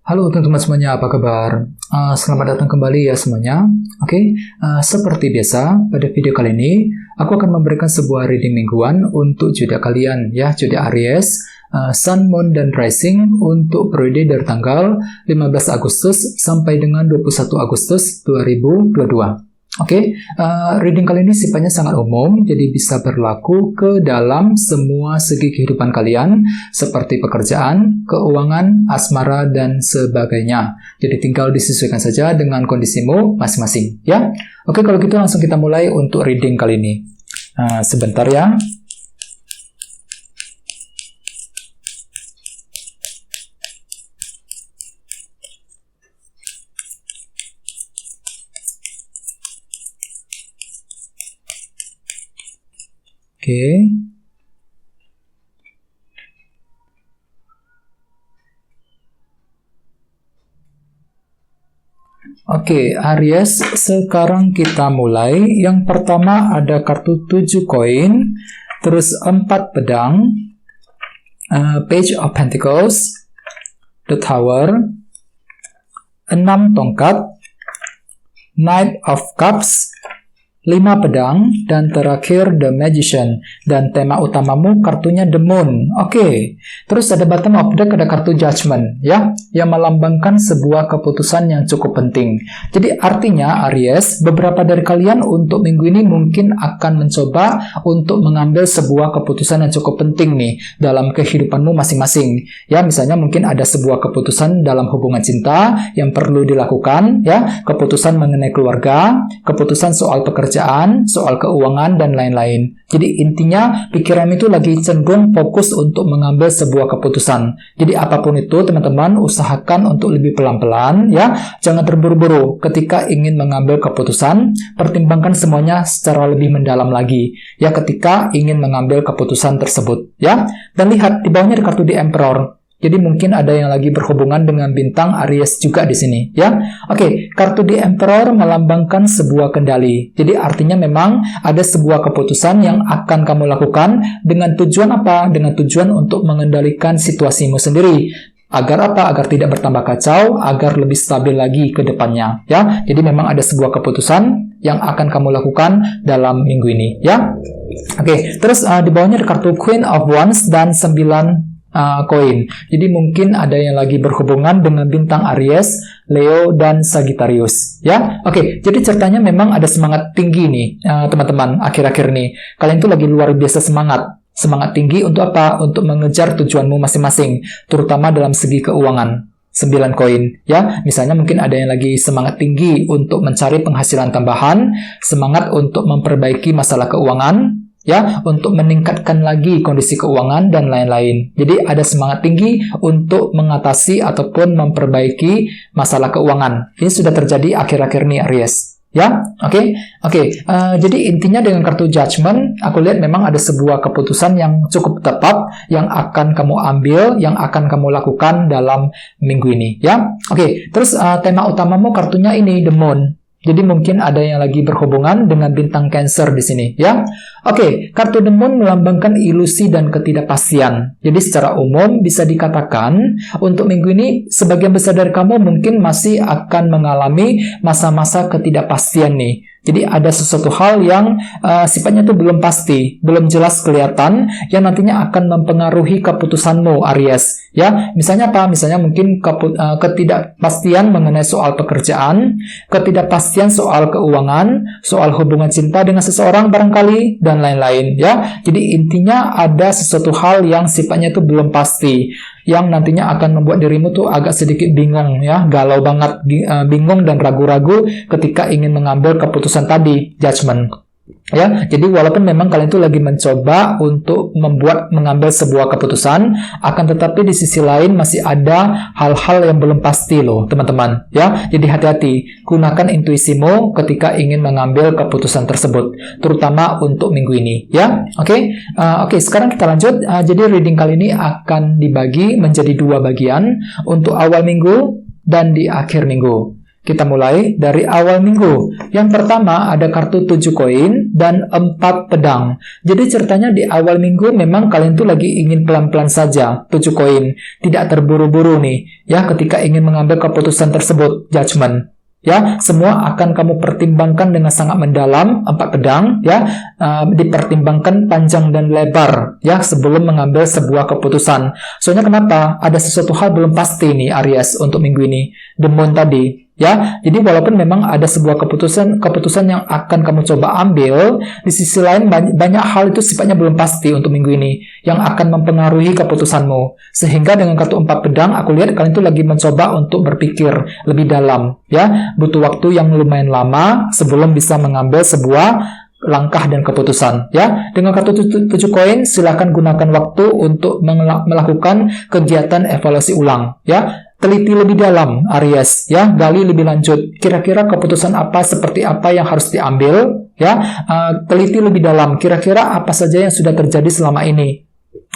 Halo teman-teman semuanya, apa kabar? Selamat datang kembali ya semuanya. Oke, seperti biasa, pada video kali ini, aku akan memberikan sebuah reading mingguan untuk zodiak kalian, ya, zodiak Aries, Sun, Moon, dan Rising untuk periode dari tanggal 15 Agustus sampai dengan 21 Agustus 2022. Oke, reading kali ini sifatnya sangat umum, jadi bisa berlaku ke dalam semua segi kehidupan kalian, seperti pekerjaan, keuangan, asmara, dan sebagainya. Jadi tinggal disesuaikan saja dengan kondisimu masing-masing, ya. Oke, kalau gitu langsung kita mulai untuk reading kali ini. Sebentar ya. Oke, Aries, sekarang kita mulai. Yang pertama ada kartu 7 koin, terus 4 pedang, Page of Pentacles, The Tower, 6 tongkat, Knight of Cups, 5 pedang, dan terakhir The Magician. Dan tema utamamu kartunya The Moon. Oke. Terus ada bottom of deck, ada kartu Judgment, ya, yang melambangkan sebuah keputusan yang cukup penting. Jadi artinya Aries, beberapa dari kalian untuk minggu ini mungkin akan mencoba untuk mengambil sebuah keputusan yang cukup penting nih dalam kehidupanmu masing-masing. Ya, misalnya mungkin ada sebuah keputusan dalam hubungan cinta yang perlu dilakukan, ya, keputusan mengenai keluarga, keputusan soal pekerjaan, soal keuangan, dan lain-lain. Jadi intinya pikiran itu lagi cenderung fokus untuk mengambil sebuah keputusan. Jadi apapun itu teman-teman usahakan untuk lebih pelan-pelan, ya. Jangan terburu-buru ketika ingin mengambil keputusan. Pertimbangkan semuanya secara lebih mendalam lagi, ya, ketika ingin mengambil keputusan tersebut, ya. Dan lihat di bawahnya ada kartu The Emperor. Jadi mungkin ada yang lagi berhubungan dengan bintang Aries juga di sini, ya. Oke, kartu The Emperor melambangkan sebuah kendali. Jadi artinya memang ada sebuah keputusan yang akan kamu lakukan dengan tujuan apa? Dengan tujuan untuk mengendalikan situasimu sendiri. Agar apa? Agar tidak bertambah kacau, agar lebih stabil lagi ke depannya, ya. Jadi memang ada sebuah keputusan yang akan kamu lakukan dalam minggu ini, ya. Oke, terus di bawahnya ada kartu Queen of Wands dan 9 koin. Jadi mungkin ada yang lagi berhubungan dengan bintang Aries, Leo, dan Sagittarius, ya. Oke, jadi ceritanya memang ada semangat tinggi nih, teman-teman, akhir-akhir nih. Kalian tuh lagi luar biasa semangat tinggi untuk apa? Untuk mengejar tujuanmu masing-masing, terutama dalam segi keuangan. 9 koin, ya. Misalnya mungkin ada yang lagi semangat tinggi untuk mencari penghasilan tambahan, semangat untuk memperbaiki masalah keuangan, ya, untuk meningkatkan lagi kondisi keuangan dan lain-lain. Jadi ada semangat tinggi untuk mengatasi ataupun memperbaiki masalah keuangan. Ini sudah terjadi akhir-akhir ini Aries, ya. Oke. Jadi intinya dengan kartu Judgment, aku lihat memang ada sebuah keputusan yang cukup tepat yang akan kamu ambil, yang akan kamu lakukan dalam minggu ini, ya. Oke. Terus tema utamamu kartunya ini The Moon. Jadi mungkin ada yang lagi berhubungan dengan bintang Cancer di sini, ya. Oke, kartu The Moon melambangkan ilusi dan ketidakpastian. Jadi secara umum bisa dikatakan untuk minggu ini sebagian besar dari kamu mungkin masih akan mengalami masa-masa ketidakpastian nih. Jadi ada sesuatu hal yang sifatnya itu belum pasti, belum jelas kelihatan, yang nantinya akan mempengaruhi keputusanmu, Aries. Ya, misalnya apa? Misalnya mungkin ketidakpastian mengenai soal pekerjaan, ketidakpastian soal keuangan, soal hubungan cinta dengan seseorang barangkali, dan lain-lain. Ya, jadi intinya ada sesuatu hal yang sifatnya itu belum pasti, yang nantinya akan membuat dirimu tuh agak sedikit bingung, ya, galau banget, bingung dan ragu-ragu ketika ingin mengambil keputusan tadi, Judgment. Ya, jadi walaupun memang kalian itu lagi mencoba untuk mengambil sebuah keputusan, akan tetapi di sisi lain masih ada hal-hal yang belum pasti loh, teman-teman. Ya, jadi hati-hati, gunakan intuisimu ketika ingin mengambil keputusan tersebut, terutama untuk minggu ini. Ya, oke, sekarang kita lanjut. Jadi reading kali ini akan dibagi menjadi 2 bagian untuk awal minggu dan di akhir minggu. Kita mulai dari awal minggu. Yang pertama ada kartu 7 koin dan 4 pedang. Jadi ceritanya di awal minggu memang kalian tuh lagi ingin pelan-pelan saja, 7 koin. Tidak terburu-buru nih, ya ketika ingin mengambil keputusan tersebut, judgment. Ya, semua akan kamu pertimbangkan dengan sangat mendalam, 4 pedang, ya, dipertimbangkan panjang dan lebar, ya, sebelum mengambil sebuah keputusan. Soalnya kenapa? Ada sesuatu hal belum pasti nih, Aries, untuk minggu ini. The Moon tadi, ya. Jadi walaupun memang ada sebuah keputusan yang akan kamu coba ambil, di sisi lain banyak hal itu sifatnya belum pasti untuk minggu ini, yang akan mempengaruhi keputusanmu. Sehingga dengan kartu 4 pedang, aku lihat kalian itu lagi mencoba untuk berpikir lebih dalam, ya. Butuh waktu yang lumayan lama sebelum bisa mengambil sebuah langkah dan keputusan, ya. Dengan kartu 7 koin, silakan gunakan waktu untuk melakukan kegiatan evaluasi ulang, ya. Teliti lebih dalam, Aries, ya. Gali lebih lanjut. Kira-kira keputusan apa, seperti apa yang harus diambil, ya. Teliti lebih dalam. Kira-kira apa saja yang sudah terjadi selama ini.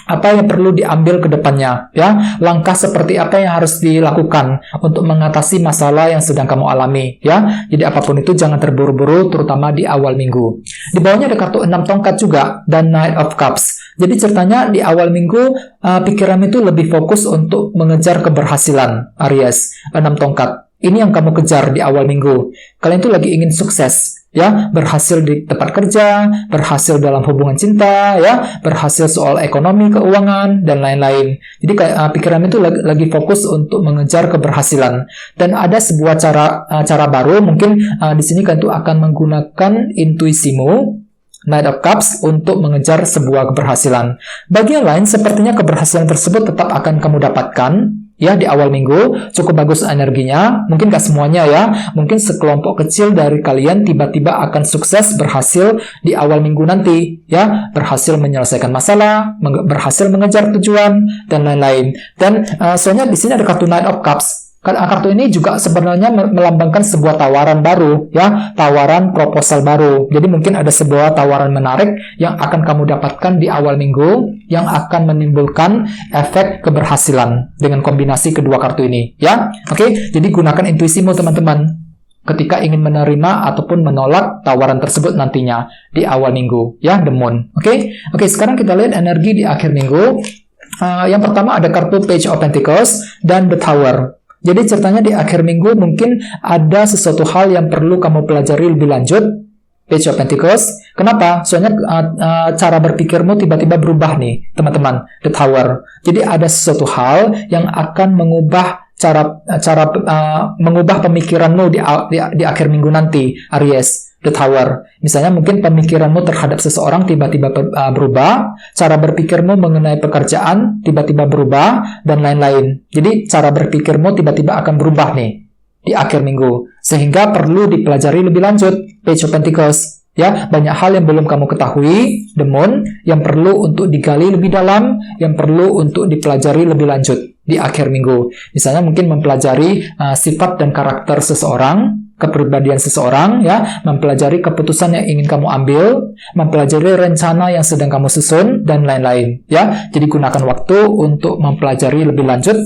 Apa yang perlu diambil ke depannya, ya. Langkah seperti apa yang harus dilakukan untuk mengatasi masalah yang sedang kamu alami, ya. Jadi apapun itu jangan terburu-buru, terutama di awal minggu. Di bawahnya ada kartu 6 tongkat juga dan Knight of Cups. Jadi ceritanya di awal minggu pikiran itu lebih fokus untuk mengejar keberhasilan, Aries. 6 tongkat. Ini yang kamu kejar di awal minggu. Kalian itu lagi ingin sukses, ya, berhasil di tempat kerja, berhasil dalam hubungan cinta, ya, berhasil soal ekonomi, keuangan, dan lain-lain. Jadi pikiran itu lagi fokus untuk mengejar keberhasilan. Dan ada sebuah cara baru, mungkin di sini kalian itu akan menggunakan intuisimu, Knight of Cups, untuk mengejar sebuah keberhasilan. Bagi yang lain, sepertinya keberhasilan tersebut tetap akan kamu dapatkan, ya, di awal minggu. Cukup bagus energinya, mungkin gak semuanya, ya. Mungkin sekelompok kecil dari kalian tiba-tiba akan sukses berhasil di awal minggu nanti, ya. Berhasil menyelesaikan masalah, berhasil mengejar tujuan, dan lain-lain. Dan soalnya di sini ada kartu Knight of Cups. Kartu ini juga sebenarnya melambangkan sebuah tawaran baru, ya, tawaran proposal baru. Jadi mungkin ada sebuah tawaran menarik yang akan kamu dapatkan di awal minggu yang akan menimbulkan efek keberhasilan dengan kombinasi kedua kartu ini, ya. Oke, jadi gunakan intuisimu, teman-teman, ketika ingin menerima ataupun menolak tawaran tersebut nantinya di awal minggu, ya, The Moon. Oke, sekarang kita lihat energi di akhir minggu. Yang pertama ada kartu Page of Pentacles dan The Tower. Jadi ceritanya di akhir minggu mungkin ada sesuatu hal yang perlu kamu pelajari lebih lanjut, Page of Pentacles. Kenapa? Soalnya cara berpikirmu tiba-tiba berubah nih, teman-teman, The Tower. Jadi ada sesuatu hal yang akan mengubah mengubah pemikiranmu di akhir minggu nanti, Aries, The Tower. Misalnya mungkin pemikiranmu terhadap seseorang tiba-tiba berubah, cara berpikirmu mengenai pekerjaan tiba-tiba berubah, dan lain-lain. Jadi cara berpikirmu tiba-tiba akan berubah nih di akhir minggu, sehingga perlu dipelajari lebih lanjut, Page of Pentacles. Ya, banyak hal yang belum kamu ketahui, The Moon, yang perlu untuk digali lebih dalam, yang perlu untuk dipelajari lebih lanjut di akhir minggu. Misalnya mungkin mempelajari sifat dan karakter seseorang, kepribadian seseorang, ya, mempelajari keputusan yang ingin kamu ambil, mempelajari rencana yang sedang kamu susun, dan lain-lain, ya. Jadi gunakan waktu untuk mempelajari lebih lanjut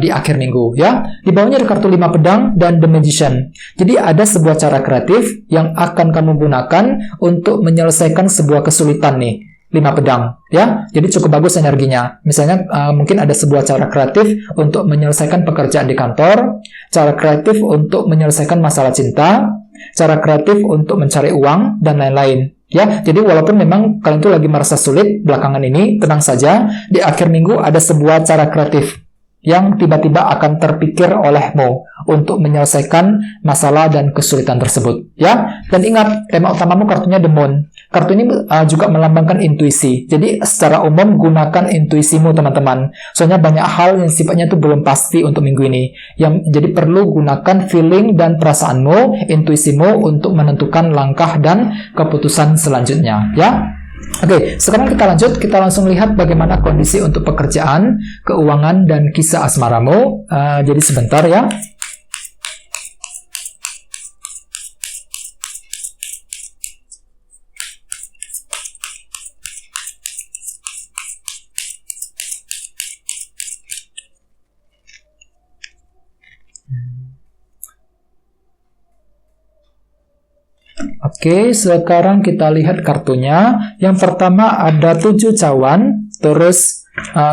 di akhir minggu, ya. Di bawahnya ada kartu 5 pedang dan The Magician. Jadi ada sebuah cara kreatif yang akan kamu gunakan untuk menyelesaikan sebuah kesulitan nih, 5 pedang, ya. Jadi cukup bagus energinya. Misalnya mungkin ada sebuah cara kreatif untuk menyelesaikan pekerjaan di kantor, cara kreatif untuk menyelesaikan masalah cinta, cara kreatif untuk mencari uang, dan lain-lain. Ya, jadi walaupun memang kalian tuh lagi merasa sulit belakangan ini, tenang saja, di akhir minggu ada sebuah cara kreatif yang tiba-tiba akan terpikir olehmu untuk menyelesaikan masalah dan kesulitan tersebut, ya. Dan ingat, tema utamamu kartunya The Moon. Kartu ini juga melambangkan intuisi. Jadi secara umum gunakan intuisimu, teman-teman. Soalnya banyak hal yang sifatnya itu belum pasti untuk minggu ini. Jadi perlu gunakan feeling dan perasaanmu, intuisimu untuk menentukan langkah dan keputusan selanjutnya, ya. Oke, sekarang kita langsung lihat bagaimana kondisi untuk pekerjaan, keuangan, dan kisah asmaramu. Jadi sebentar, ya. Oke, sekarang kita lihat kartunya. Yang pertama ada 7 cawan, terus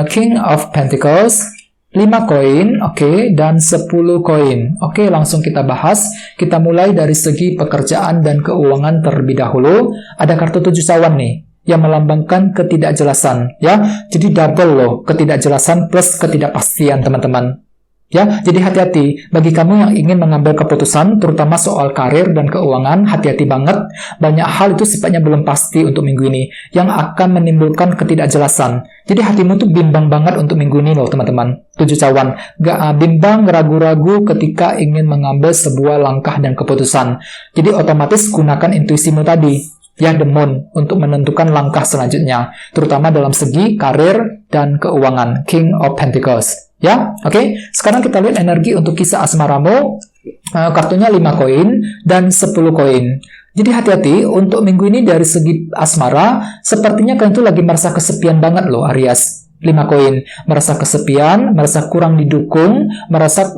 King of Pentacles, 5 koin, oke, dan 10 koin. Oke, langsung kita bahas. Kita mulai dari segi pekerjaan dan keuangan terlebih dahulu. Ada kartu 7 cawan nih, yang melambangkan ketidakjelasan, ya. Jadi double loh, ketidakjelasan plus ketidakpastian, teman-teman. Ya, jadi hati-hati. Bagi kamu yang ingin mengambil keputusan, terutama soal karir dan keuangan, hati-hati banget. Banyak hal itu sifatnya belum pasti untuk minggu ini, yang akan menimbulkan ketidakjelasan. Jadi hatimu tuh bimbang banget untuk minggu ini loh, teman-teman. 7 cawan. Bimbang, ragu-ragu ketika ingin mengambil sebuah langkah dan keputusan. Jadi otomatis gunakan intuisimu tadi. Ya, the moon, untuk menentukan langkah selanjutnya, terutama dalam segi karir dan keuangan. King of Pentacles. Ya, oke. Sekarang kita lihat energi untuk kisah asmaramu. Kartunya 5 koin dan 10 koin. Jadi hati-hati untuk minggu ini dari segi asmara, sepertinya kalian tuh lagi merasa kesepian banget loh, Aries. 5 koin, merasa kesepian, merasa kurang didukung, merasa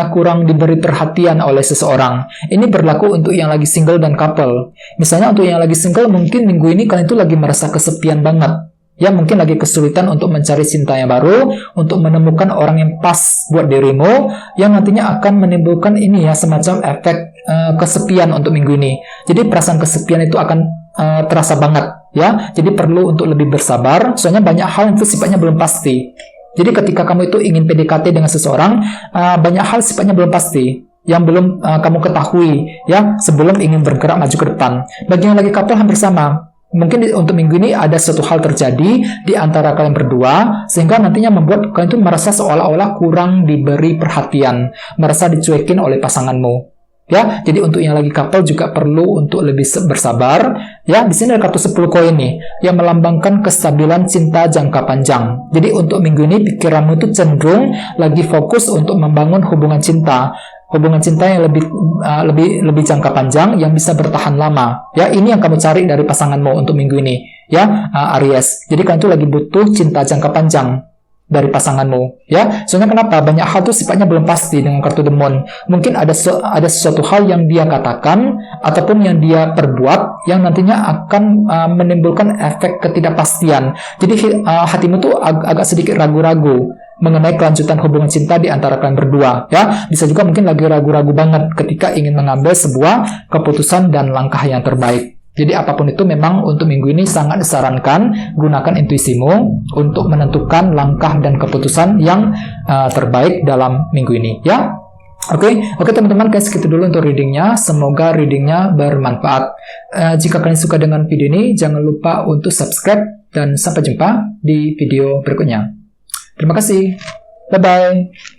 kurang diberi perhatian oleh seseorang. Ini berlaku untuk yang lagi single dan couple. Misalnya untuk yang lagi single, mungkin minggu ini kalian tuh lagi merasa kesepian banget. Ya, mungkin lagi kesulitan untuk mencari cinta yang baru, untuk menemukan orang yang pas buat dirimu, yang nantinya akan menimbulkan semacam efek kesepian untuk minggu ini. Jadi perasaan kesepian itu akan terasa banget, ya. Jadi perlu untuk lebih bersabar, soalnya banyak hal itu sifatnya belum pasti. Jadi ketika kamu itu ingin PDKT dengan seseorang, banyak hal sifatnya belum pasti, yang belum kamu ketahui, ya, sebelum ingin bergerak maju ke depan. Bagi yang lagi couple hampir sama. Mungkin untuk minggu ini ada suatu hal terjadi di antara kalian berdua, sehingga nantinya membuat kalian itu merasa seolah-olah kurang diberi perhatian, merasa dicuekin oleh pasanganmu. Ya, jadi untuk yang lagi couple juga perlu untuk lebih bersabar. Ya, di sini ada kartu 10 koin nih, yang melambangkan kestabilan cinta jangka panjang. Jadi untuk minggu ini pikiranmu itu cenderung lagi fokus untuk membangun hubungan cinta yang lebih jangka panjang, yang bisa bertahan lama. Ya, ini yang kamu cari dari pasanganmu untuk minggu ini, ya, Aries. Jadi kalian tuh lagi butuh cinta jangka panjang dari pasanganmu, ya. Soalnya kenapa? Banyak hal tuh sifatnya belum pasti dengan kartu The Moon. Mungkin ada sesuatu hal yang dia katakan ataupun yang dia perbuat yang nantinya akan menimbulkan efek ketidakpastian. Jadi hatimu tuh agak sedikit ragu-ragu mengenai kelanjutan hubungan cinta di antara kalian berdua, ya. Bisa juga mungkin lagi ragu-ragu banget ketika ingin mengambil sebuah keputusan dan langkah yang terbaik. Jadi apapun itu, memang untuk minggu ini sangat disarankan gunakan intuisimu untuk menentukan langkah dan keputusan yang terbaik dalam minggu ini, ya. Oke, teman-teman, guys, segitu dulu untuk readingnya. Semoga readingnya bermanfaat. Jika kalian suka dengan video ini, jangan lupa untuk subscribe, dan sampai jumpa di video berikutnya. Terima kasih. Bye-bye.